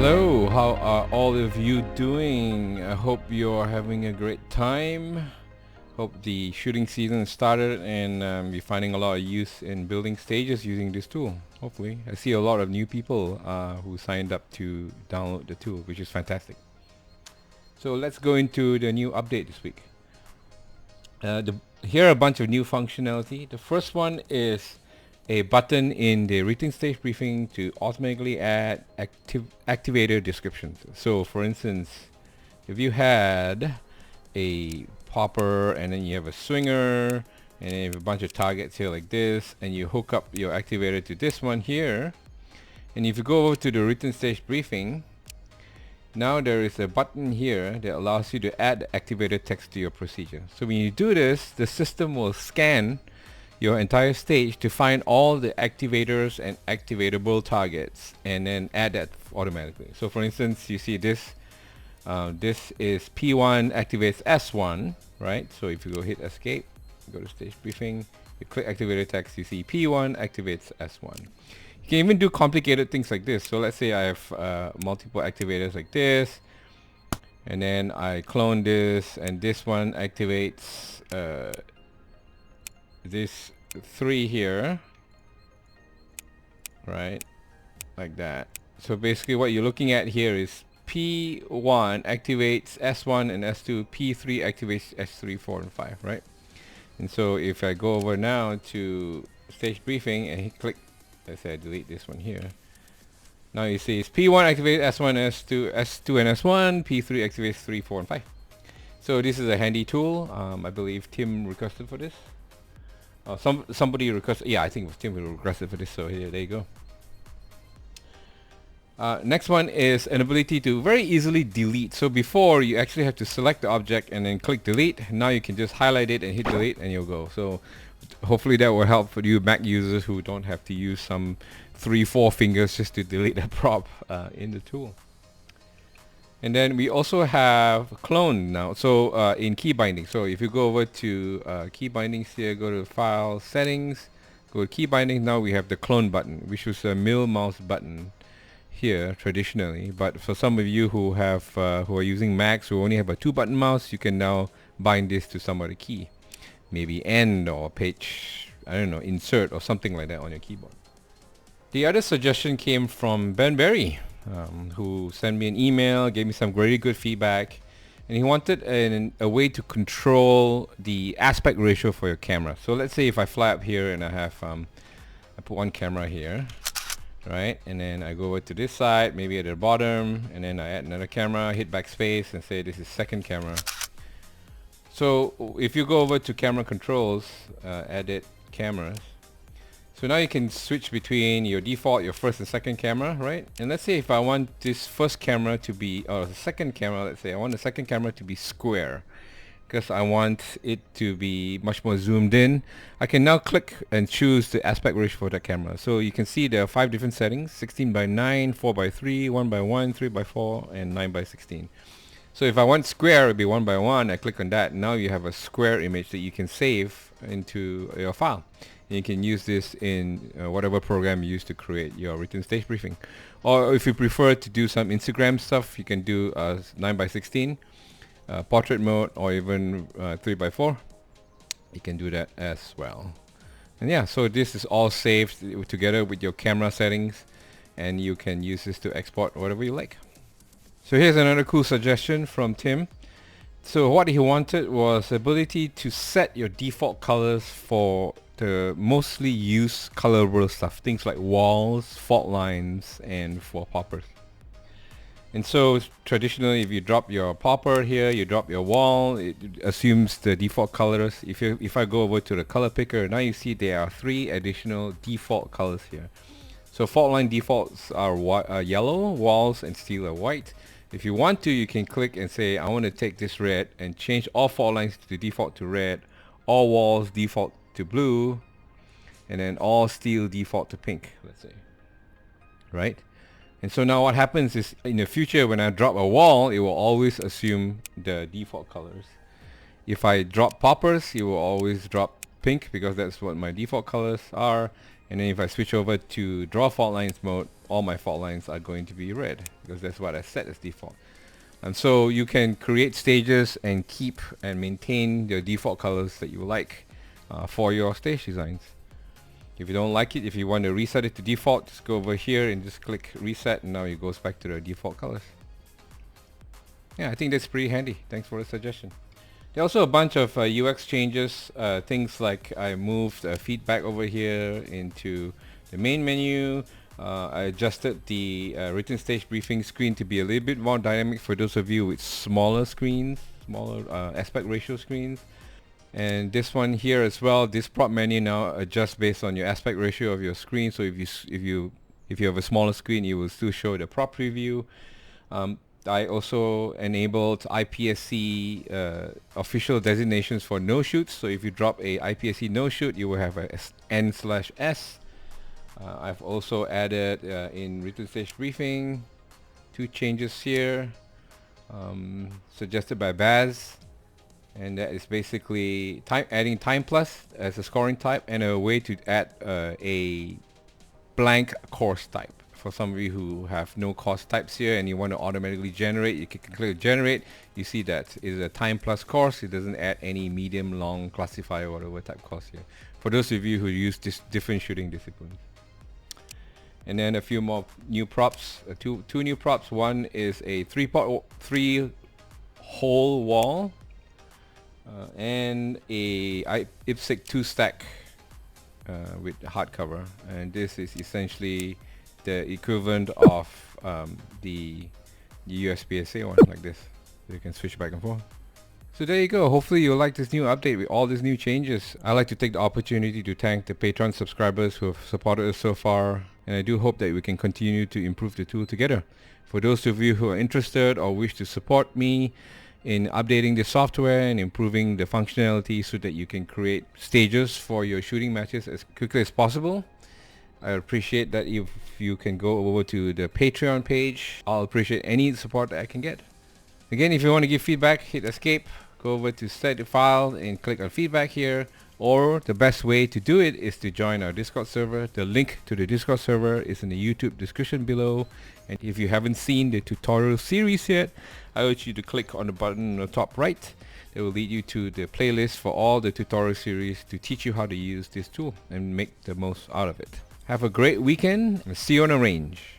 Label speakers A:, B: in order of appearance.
A: Hello, how are all of you doing? I hope you're having a great time. Hope the shooting season started and you're finding a lot of use in building stages using this tool. Hopefully. I see a lot of new people who signed up to download the tool, which is fantastic. So let's go into the new update this week. Here are a bunch of new functionality. The first one is a button in the written stage briefing to automatically add activator descriptions. So for instance, if you had a popper and then you have a swinger and then you have a bunch of targets here like this, and you hook up your activator to this one here, and if you go over to the written stage briefing, now there is a button here that allows you to add the activator text to your procedure. So when you do this, the system will scan your entire stage to find all the activators and activatable targets and then add that automatically. So for instance, you see this this is P1 activates S1, right? So if you go hit escape, go to stage briefing, you click activator text, you see P1 activates S1. You can even do complicated things like this. So let's say I have multiple activators like this, and then I clone this, and this one activates this 3 here, right, like that. So basically what you're looking at here is P1 activates S1 and S2, P3 activates S3, 4 and 5, right? And so if I go over now to stage briefing and hit click, let's say I delete this one here, now you see it's P1 activates S1, S2 and S1, P3 activates 3, 4 and 5. So this is a handy tool. I believe Tim requested for this. Somebody requested, yeah, I think it was Tim who requested for this, so here, there you go. Next one is an ability to very easily delete. So before, you actually have to select the object and then click delete. Now you can just highlight it and hit delete and you'll go. So hopefully that will help for you Mac users who don't have to use some 3-4 fingers just to delete a prop in the tool. And then we also have clone now. So in Keybindings, so if you go over to Keybindings here, go to File, Settings, go to Keybindings. Now we have the clone button, which was a middle mouse button here traditionally. But for some of you who have who are using Macs who only have a 2-button mouse, you can now bind this to some other key, maybe End or Page, I don't know, Insert or something like that on your keyboard. The other suggestion came from Ben Berry, who sent me an email, gave me some really good feedback, and he wanted a way to control the aspect ratio for your camera. So let's say if I fly up here and I have I put one camera here, right, and then I go over to this side, maybe at the bottom, and then I add another camera, hit backspace and say this is second camera. So if you go over to camera controls, edit cameras, so now you can switch between your default, your first and second camera, right? And let's say if I want this first camera to be, or the second camera, let's say I want the second camera to be square, because I want it to be much more zoomed in. I can now click and choose the aspect ratio for the camera. So you can see there are 5 different settings: 16:9, 4:3, 1:1, 3:4, and 9:16. So if I want square, it would be 1:1. I click on that. Now you have a square image that you can save into your file. And you can use this in whatever program you use to create your written stage briefing. Or if you prefer to do some Instagram stuff, you can do 9:16, portrait mode, or even 3:4. You can do that as well. And yeah, so this is all saved together with your camera settings, and you can use this to export whatever you like. So here's another cool suggestion from Tim. So what he wanted was the ability to set your default colors for the mostly used colorable stuff, things like walls, fault lines, and for poppers. And so traditionally, if you drop your popper here, you drop your wall, it assumes the default colors. If I go over to the color picker, now you see there are 3 additional default colors here. So fault line defaults are yellow, walls and steel are white. If you want to, you can click and say, I want to take this red and change all fault lines to default to red, all walls default to blue, and then all steel default to pink, let's say, right? And so now what happens is in the future, when I drop a wall, it will always assume the default colors. If I drop poppers, it will always drop pink because that's what my default colors are. And then if I switch over to draw fault lines mode, all my fault lines are going to be red because that's what I set as default. And so you can create stages and keep and maintain the default colors that you like for your stage designs. If you don't like it, if you want to reset it to default, just go over here and just click reset, and now it goes back to the default colors. Yeah, I think that's pretty handy. Thanks for the suggestion. There are also a bunch of UX changes, things like I moved feedback over here into the main menu. I adjusted the written stage briefing screen to be a little bit more dynamic for those of you with smaller screens, smaller aspect ratio screens. And this one here as well, this prop menu now adjusts based on your aspect ratio of your screen. So if you have a smaller screen, it will still show the prop preview. I also enabled IPSC official designations for Noshoots. So if you drop a IPSC Noshoot, you will have a N/S. I've also added in written stage briefing 2 changes here suggested by Baz, and that is basically adding time plus as a scoring type and a way to add a blank course type. For some of you who have no course types here and you want to automatically generate, you can click generate. You see that it is a time plus course. It doesn't add any medium, long, classifier, or whatever type course here. For those of you who use different shooting disciplines. And then a few more new props, two new props. One is a 3-hole wall and a IPSC 2-stack with hardcover. And this is essentially the equivalent of the USPSA one, like this. So you can switch back and forth. So there you go. Hopefully you'll like this new update with all these new changes. I'd like to take the opportunity to thank the Patreon subscribers who have supported us so far, and I do hope that we can continue to improve the tool together. For those of you who are interested or wish to support me in updating the software and improving the functionality so that you can create stages for your shooting matches as quickly as possible, I appreciate that if you can go over to the Patreon page. I'll appreciate any support that I can get. Again, if you want to give feedback, hit escape, go over to set the file and click on feedback here. Or the best way to do it is to join our Discord server. The link to the Discord server is in the YouTube description below. And if you haven't seen the tutorial series yet, I urge you to click on the button on the top right. It will lead you to the playlist for all the tutorial series to teach you how to use this tool and make the most out of it. Have a great weekend and see you on the range.